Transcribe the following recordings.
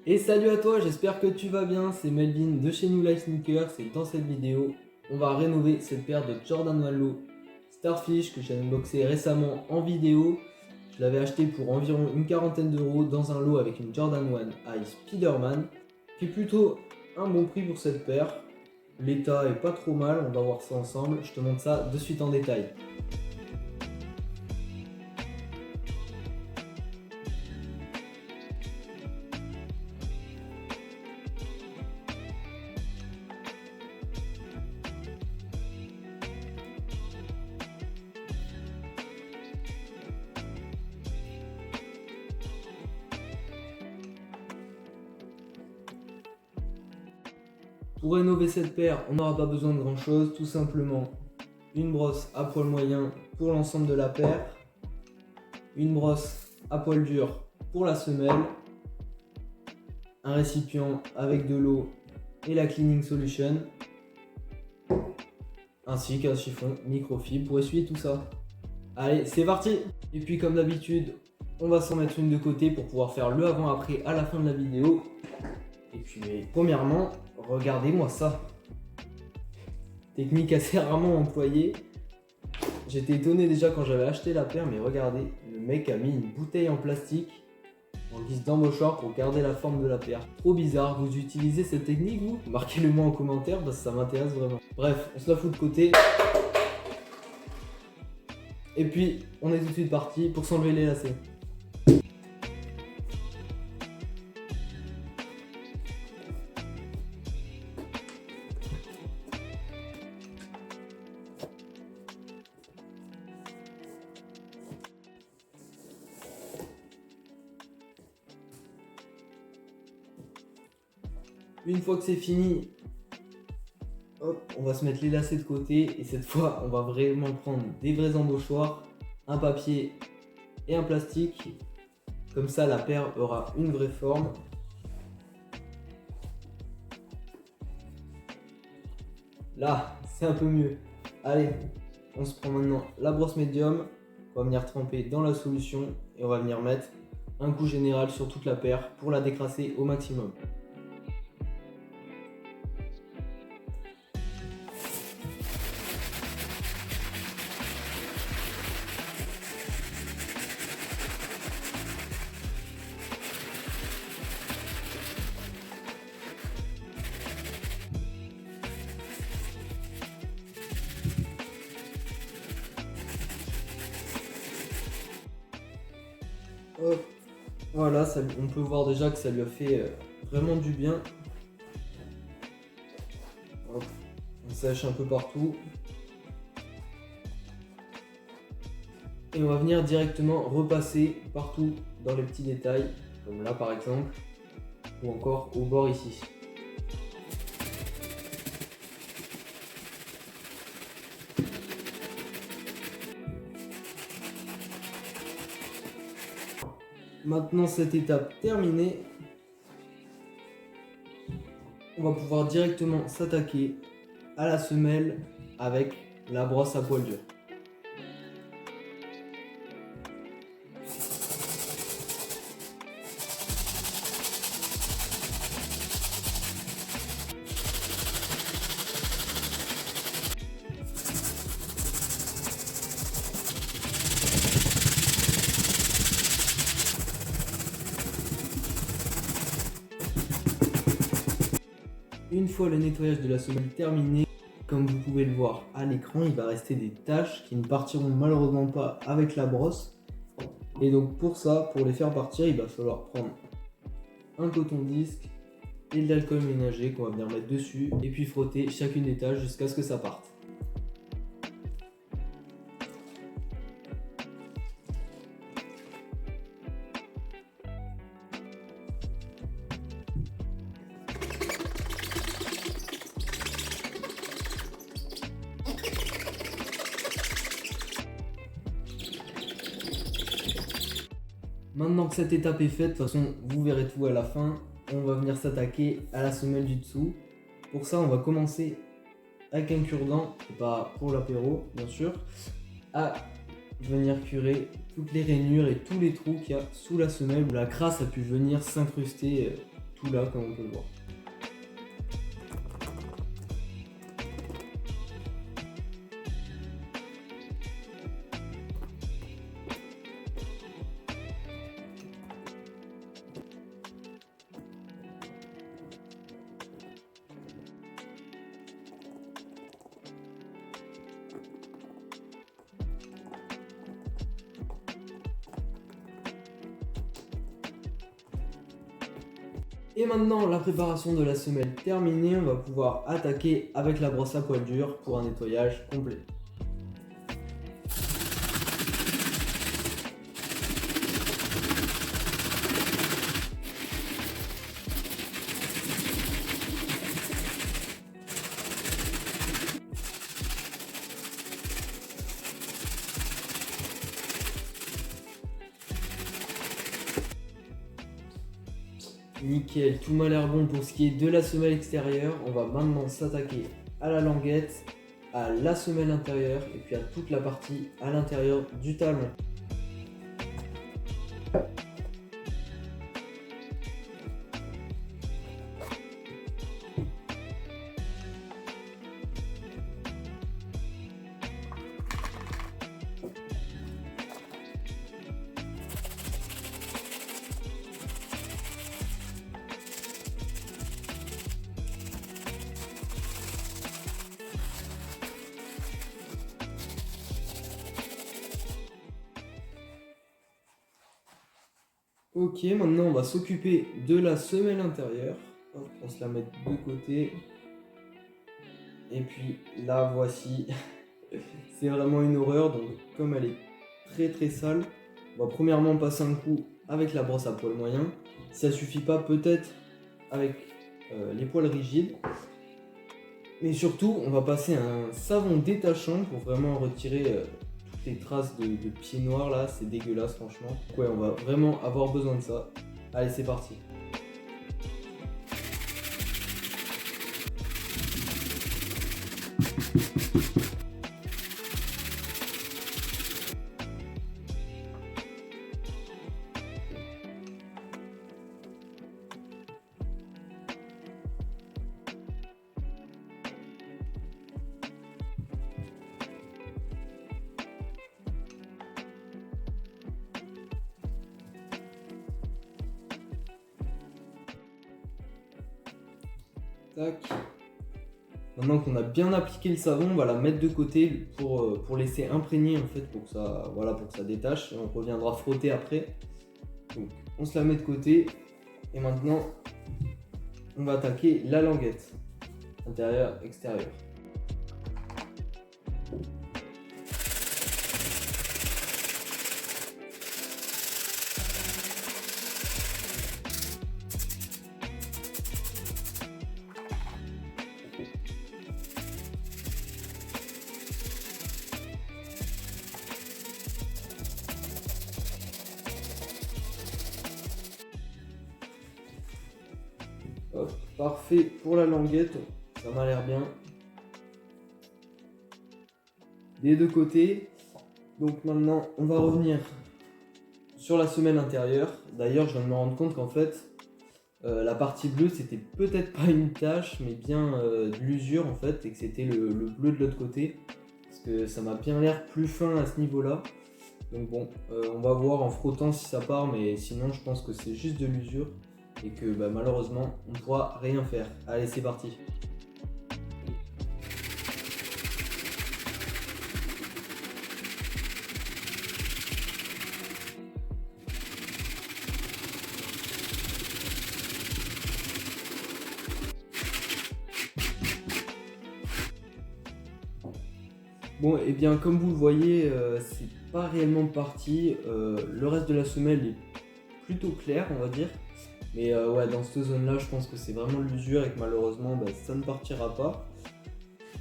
Et salut à toi, j'espère que tu vas bien, c'est Melvin de chez New Life Sneakers et dans cette vidéo, on va rénover cette paire de Jordan 1 Low Starfish que j'ai unboxé récemment en vidéo. Je l'avais acheté pour environ une quarantaine d'euros dans un lot avec une Jordan 1 High Spider-Man, qui est plutôt un bon prix pour cette paire. L'état est pas trop mal, on va voir ça ensemble, je te montre ça de suite en détail. Pour rénover cette paire, on n'aura pas besoin de grand chose, tout simplement une brosse à poil moyen pour l'ensemble de la paire, une brosse à poil dur pour la semelle, un récipient avec de l'eau et la cleaning solution, ainsi qu'un chiffon microfibre pour essuyer tout ça. Allez, c'est parti! Et puis comme d'habitude, on va s'en mettre une de côté pour pouvoir faire le avant-après à la fin de la vidéo. Et puis premièrement, regardez-moi ça. Technique assez rarement employée. J'étais étonné déjà quand j'avais acheté la paire, mais regardez, le mec a mis une bouteille en plastique en guise d'embauchoir pour garder la forme de la paire. Trop bizarre, vous utilisez cette technique vous? Marquez-le moi en commentaire parce que ça m'intéresse vraiment. Bref, on se la fout de côté. Et puis, on est tout de suite parti pour s'enlever les lacets. Une fois que c'est fini, hop, on va se mettre les lacets de côté et cette fois on va vraiment prendre des vrais embauchoirs, un papier et un plastique. Comme ça la paire aura une vraie forme. Là, c'est un peu mieux. Allez, on se prend maintenant la brosse médium, on va venir tremper dans la solution et on va venir mettre un coup général sur toute la paire pour la décrasser au maximum. Hop. Voilà, on peut voir déjà que ça lui a fait vraiment du bien. Hop. On sèche un peu partout. Et on va venir directement repasser partout dans les petits détails, comme là par exemple, ou encore au bord ici. Maintenant cette étape terminée, on va pouvoir directement s'attaquer à la semelle avec la brosse à poil dur. Une fois le nettoyage de la semelle terminé, comme vous pouvez le voir à l'écran, il va rester des taches qui ne partiront malheureusement pas avec la brosse. Et donc pour ça, pour les faire partir, il va falloir prendre un coton-disque et de l'alcool ménager qu'on va venir mettre dessus et puis frotter chacune des taches jusqu'à ce que ça parte. Maintenant que cette étape est faite, de toute façon vous verrez tout à la fin, on va venir s'attaquer à la semelle du dessous. Pour ça on va commencer avec un cure-dent, pas pour l'apéro bien sûr, à venir curer toutes les rainures et tous les trous qu'il y a sous la semelle où la crasse a pu venir s'incruster tout là comme on peut le voir. Et maintenant, la préparation de la semelle terminée, on va pouvoir attaquer avec la brosse à poil dur pour un nettoyage complet. Nickel, tout m'a l'air bon pour ce qui est de la semelle extérieure. On va maintenant s'attaquer à la languette, à la semelle intérieure et puis à toute la partie à l'intérieur du talon. Ok, maintenant on va s'occuper de la semelle intérieure. Hop, on se la met de côté. Et puis la voici. C'est vraiment une horreur, donc comme elle est très sale, on va premièrement passer un coup avec la brosse à poil moyen. Si ça suffit pas, peut-être avec les poils rigides. Mais surtout, on va passer un savon détachant pour vraiment retirer toutes les traces de pieds noirs là, c'est dégueulasse franchement. Donc ouais, on va vraiment avoir besoin de ça. Allez, c'est parti. Tac. Maintenant qu'on a bien appliqué le savon, on va la mettre de côté pour laisser imprégner en fait pour que ça, voilà, pour que ça détache et on reviendra frotter après. Donc on se la met de côté et maintenant on va attaquer la languette, intérieur, extérieur. Hop, parfait pour la languette, ça m'a l'air bien. Des deux côtés. Donc maintenant, on va revenir sur la semelle intérieure. D'ailleurs, je viens de me rendre compte qu'en fait, la partie bleue, c'était peut-être pas une tache, mais bien de l'usure en fait, et que c'était le bleu de l'autre côté. Parce que ça m'a bien l'air plus fin à ce niveau-là. Donc bon, on va voir en frottant si ça part, mais sinon je pense que c'est juste de l'usure. Et que malheureusement on ne pourra rien faire. Allez, c'est parti. Bon, et bien comme vous le voyez, c'est pas réellement parti. Le reste de la semelle est plutôt clair, on va dire. Mais ouais, dans cette zone là, je pense que c'est vraiment l'usure et que malheureusement ça ne partira pas.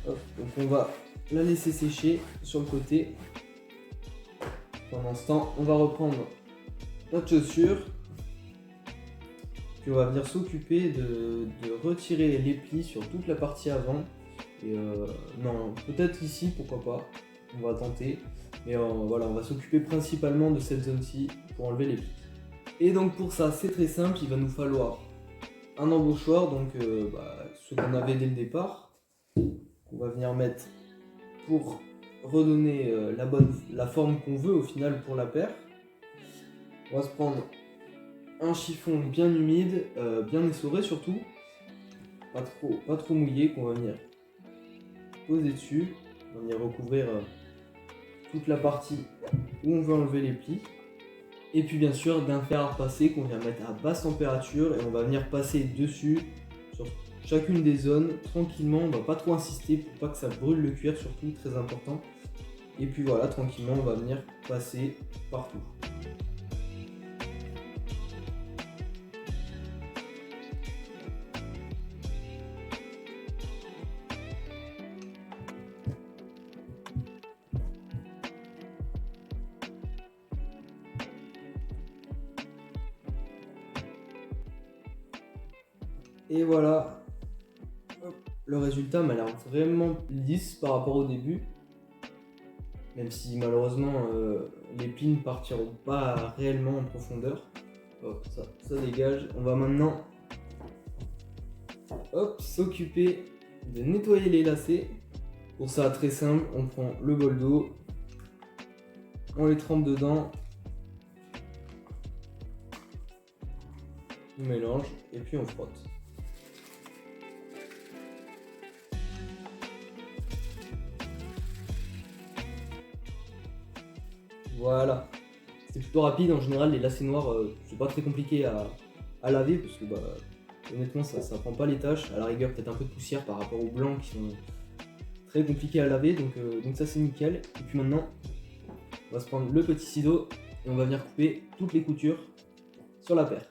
Hop, donc on va la laisser sécher sur le côté. Pendant ce temps, on va reprendre notre chaussure. Puis on va venir s'occuper de retirer les plis sur toute la partie avant. Et non, peut-être ici, pourquoi pas. On va tenter. Mais voilà, on va s'occuper principalement de cette zone-ci pour enlever les plis. Et donc pour ça, c'est très simple, il va nous falloir un embauchoir, donc ce qu'on avait dès le départ, qu'on va venir mettre pour redonner la forme qu'on veut au final pour la paire. On va se prendre un chiffon bien humide, bien essoré surtout, pas trop mouillé, qu'on va venir poser dessus. On va venir recouvrir toute la partie où on veut enlever les plis. Et puis bien sûr d'un fer à repasser qu'on vient mettre à basse température, et on va venir passer dessus sur chacune des zones tranquillement. On va pas trop insister pour pas que ça brûle le cuir, surtout, très important. Et puis voilà, tranquillement on va venir passer partout. Et voilà, hop, le résultat m'a l'air vraiment lisse par rapport au début. Même si malheureusement les plis ne partiront pas réellement en profondeur. Hop, ça dégage. On va maintenant s'occuper de nettoyer les lacets. Pour ça, très simple, on prend le bol d'eau, on les trempe dedans, on mélange et puis on frotte. Voilà, c'était plutôt rapide. En général, les lacets noirs, c'est pas très compliqué à laver parce que honnêtement, ça prend pas les taches. À la rigueur, peut-être un peu de poussière par rapport aux blancs qui sont très compliqués à laver, donc ça c'est nickel. Et puis maintenant, on va se prendre le petit ciseau et on va venir couper toutes les coutures sur la paire.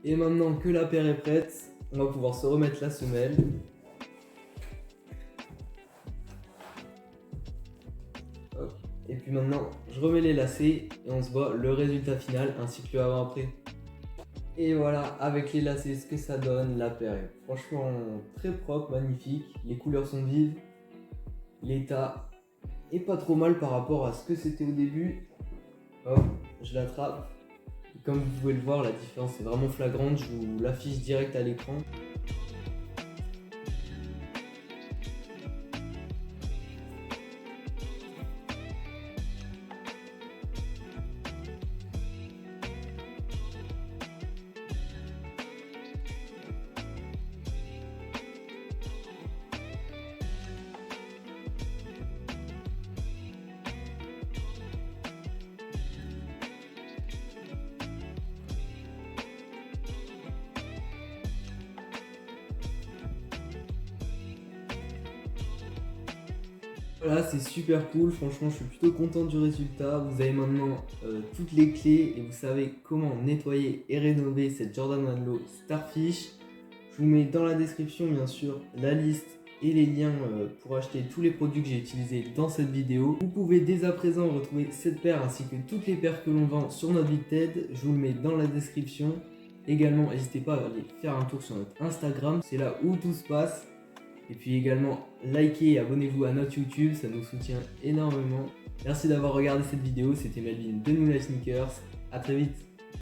Et maintenant que la paire est prête, on va pouvoir se remettre la semelle. Hop. Et puis maintenant, je remets les lacets et on se voit le résultat final ainsi que le avant-après. Et voilà, avec les lacets, ce que ça donne. La paire est franchement très propre, magnifique. Les couleurs sont vives. L'état est pas trop mal par rapport à ce que c'était au début. Hop, je l'attrape. Comme vous pouvez le voir, la différence est vraiment flagrante. Je vous l'affiche direct à l'écran. Voilà, c'est super cool, franchement je suis plutôt content du résultat. Vous avez maintenant toutes les clés et vous savez comment nettoyer et rénover cette Jordan 1 Low Starfish. Je vous mets dans la description bien sûr la liste et les liens pour acheter tous les produits que j'ai utilisés dans cette vidéo. Vous pouvez dès à présent retrouver cette paire ainsi que toutes les paires que l'on vend sur notre Vinted. Je vous le mets dans la description. Également, n'hésitez pas à aller faire un tour sur notre Instagram, c'est là où tout se passe. Et puis également, likez et abonnez-vous à notre YouTube, ça nous soutient énormément. Merci d'avoir regardé cette vidéo, c'était Melvin de New Life Sneakers, à très vite.